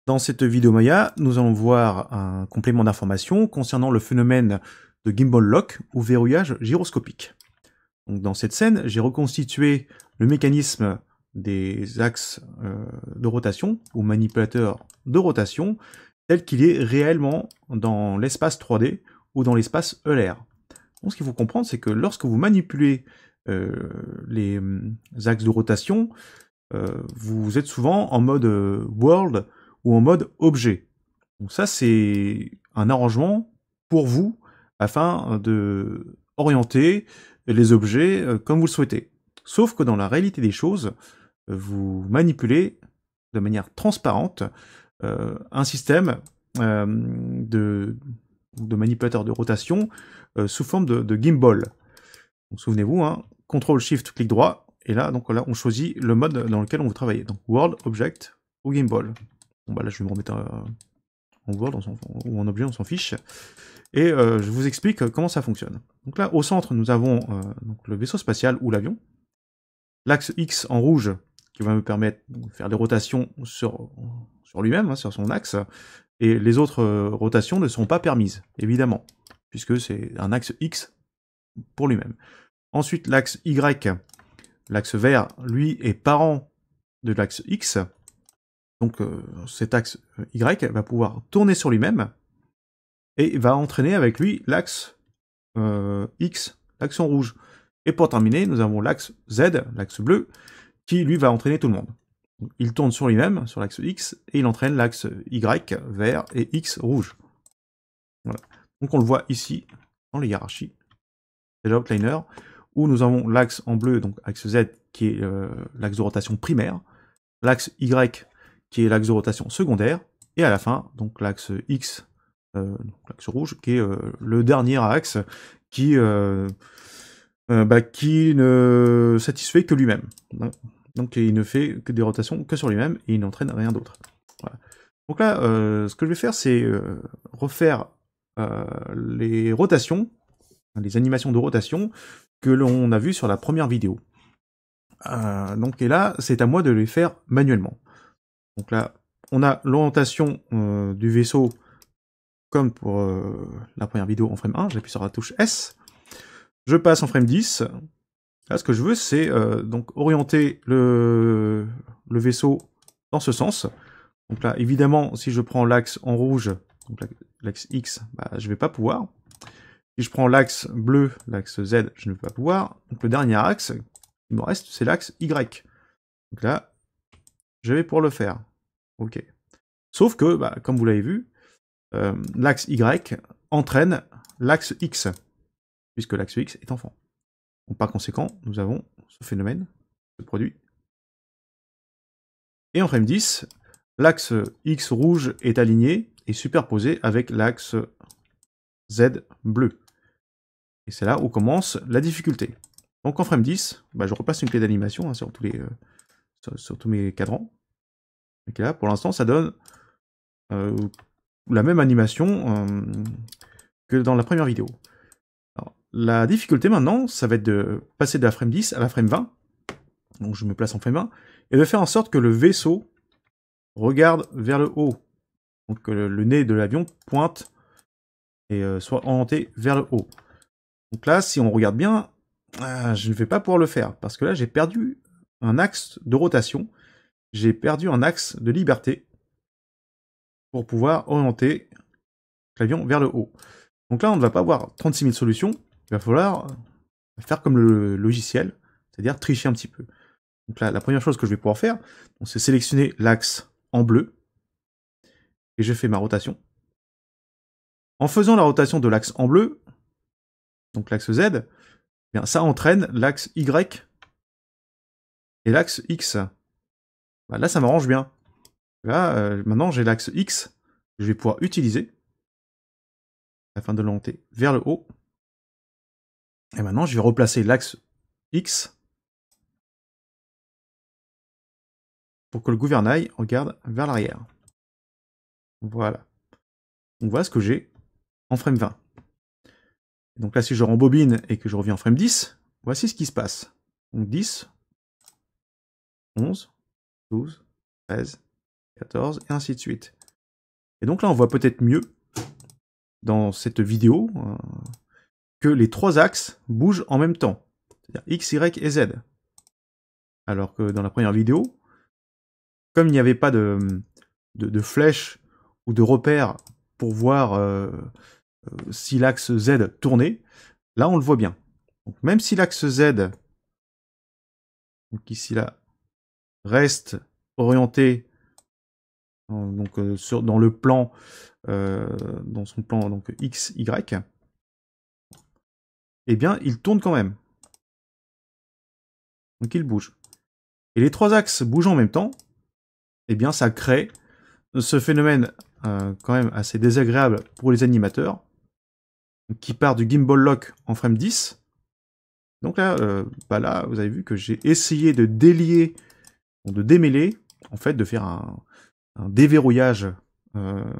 Dans cette vidéo Maya, nous allons voir un complément d'information concernant le phénomène de gimbal lock ou verrouillage gyroscopique. Donc dans cette scène, j'ai reconstitué le mécanisme des axes de rotation ou manipulateurs de rotation tel qu'il est réellement dans l'espace 3D ou dans l'espace ELR. Donc ce qu'il faut comprendre, c'est que lorsque vous manipulez les axes de rotation, vous êtes souvent en mode world ou en mode objet. Donc ça, c'est un arrangement pour vous afin de orienter les objets comme vous le souhaitez. Sauf que dans la réalité des choses, vous manipulez de manière transparente un système de manipulateur de rotation sous forme de gimbal. Souvenez-vous, hein, CTRL-SHIFT, clic droit, et là, donc là, on choisit le mode dans lequel on veut travailler. Donc World, Object ou Gimbal. Bon bah là, je vais me remettre en World ou en objet, on s'en fiche. Et je vous explique comment ça fonctionne. Donc là, au centre, nous avons donc le vaisseau spatial ou l'avion. L'axe X en rouge, qui va me permettre de faire des rotations sur lui-même, hein, sur son axe. Et les autres rotations ne sont pas permises, évidemment, puisque c'est un axe X pour lui-même. Ensuite, l'axe Y, l'axe vert, lui, est parent de l'axe X. Donc cet axe Y va pouvoir tourner sur lui-même et va entraîner avec lui l'axe X, l'axe en rouge. Et pour terminer, nous avons l'axe Z, l'axe bleu, qui lui va entraîner tout le monde. Donc, il tourne sur lui-même, sur l'axe X, et il entraîne l'axe Y vert et X rouge. Voilà. Donc on le voit ici, dans les hiérarchies, c'est l'outliner, où nous avons l'axe en bleu, donc axe Z, qui est l'axe de rotation primaire, l'axe Y, qui est l'axe de rotation secondaire, et à la fin, donc l'axe X, l'axe rouge, qui est le dernier axe qui ne satisfait que lui-même. Donc il ne fait que des rotations que sur lui-même, et il n'entraîne rien d'autre. Voilà. Donc là, ce que je vais faire, c'est refaire les rotations, les animations de rotation que l'on a vues sur la première vidéo. Et là, c'est à moi de les faire manuellement. Donc là, on a l'orientation du vaisseau comme pour la première vidéo en frame 1, j'appuie sur la touche S, je passe en frame 10, là ce que je veux c'est donc orienter le vaisseau dans ce sens. Donc là évidemment si je prends l'axe en rouge, donc l'axe X, bah, je vais pas pouvoir. Si je prends l'axe bleu, l'axe Z, je ne vais pas pouvoir. Donc le dernier axe qui me reste c'est l'axe Y. Donc là, je vais pouvoir le faire. Ok. Sauf que, bah, comme vous l'avez vu, l'axe Y entraîne l'axe X, puisque l'axe X est enfant. Donc par conséquent, nous avons ce phénomène qui se produit. Et en frame 10, l'axe X rouge est aligné et superposé avec l'axe Z bleu. Et c'est là où commence la difficulté. Donc en frame 10, bah, je repasse une clé d'animation hein, sur tous mes cadrans. Et là, pour l'instant, ça donne la même animation que dans la première vidéo. Alors, la difficulté maintenant, ça va être de passer de la frame 10 à la frame 20. Donc je me place en frame 1, et de faire en sorte que le vaisseau regarde vers le haut. Donc que le nez de l'avion pointe et soit orienté vers le haut. Donc là, si on regarde bien, je ne vais pas pouvoir le faire, parce que là, j'ai perdu un axe de rotation, j'ai perdu un axe de liberté pour pouvoir orienter l'avion vers le haut. Donc là, on ne va pas avoir 36 000 solutions, il va falloir faire comme le logiciel, c'est-à-dire tricher un petit peu. Donc là, la première chose que je vais pouvoir faire, c'est sélectionner l'axe en bleu, et je fais ma rotation. En faisant la rotation de l'axe en bleu, donc l'axe Z, eh bien, ça entraîne l'axe Y et l'axe X. Bah, là, ça m'arrange bien. Là, maintenant, j'ai l'axe X que je vais pouvoir utiliser afin de l'orienter vers le haut. Et maintenant, je vais replacer l'axe X pour que le gouvernail regarde vers l'arrière. Voilà. Donc voilà ce que j'ai en frame 20. Donc là, si je rembobine et que je reviens en frame 10, voici ce qui se passe. Donc 10, 11, 12, 13, 14, et ainsi de suite. Et donc là, on voit peut-être mieux, dans cette vidéo, que les 3 axes bougent en même temps. C'est-à-dire X, Y et Z. Alors que dans la première vidéo, comme il n'y avait pas de flèche ou de repère pour voir si l'axe Z tournait, là on le voit bien. Donc, même si l'axe Z, donc ici là, reste orienté dans le plan, dans son plan donc X, Y, eh bien il tourne quand même. Donc il bouge. Et les 3 axes bougent en même temps, eh bien ça crée ce phénomène quand même assez désagréable pour les animateurs, qui part du gimbal lock en frame 10. Donc là, là, vous avez vu que j'ai essayé de délier, de démêler, en fait, de faire un déverrouillage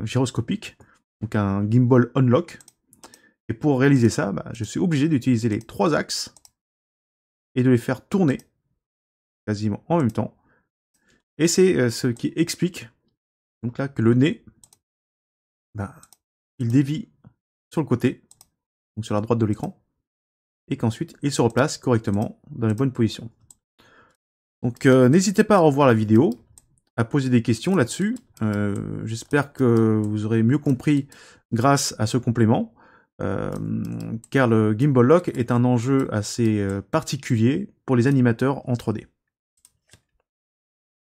gyroscopique, donc un gimbal unlock. Et pour réaliser ça, je suis obligé d'utiliser les 3 axes et de les faire tourner quasiment en même temps. Et c'est ce qui explique donc là que le nez, il dévie sur le côté, donc sur la droite de l'écran, et qu'ensuite il se replace correctement dans les bonnes positions. Donc n'hésitez pas à revoir la vidéo, à poser des questions là-dessus. J'espère que vous aurez mieux compris grâce à ce complément, car le gimbal lock est un enjeu assez particulier pour les animateurs en 3D.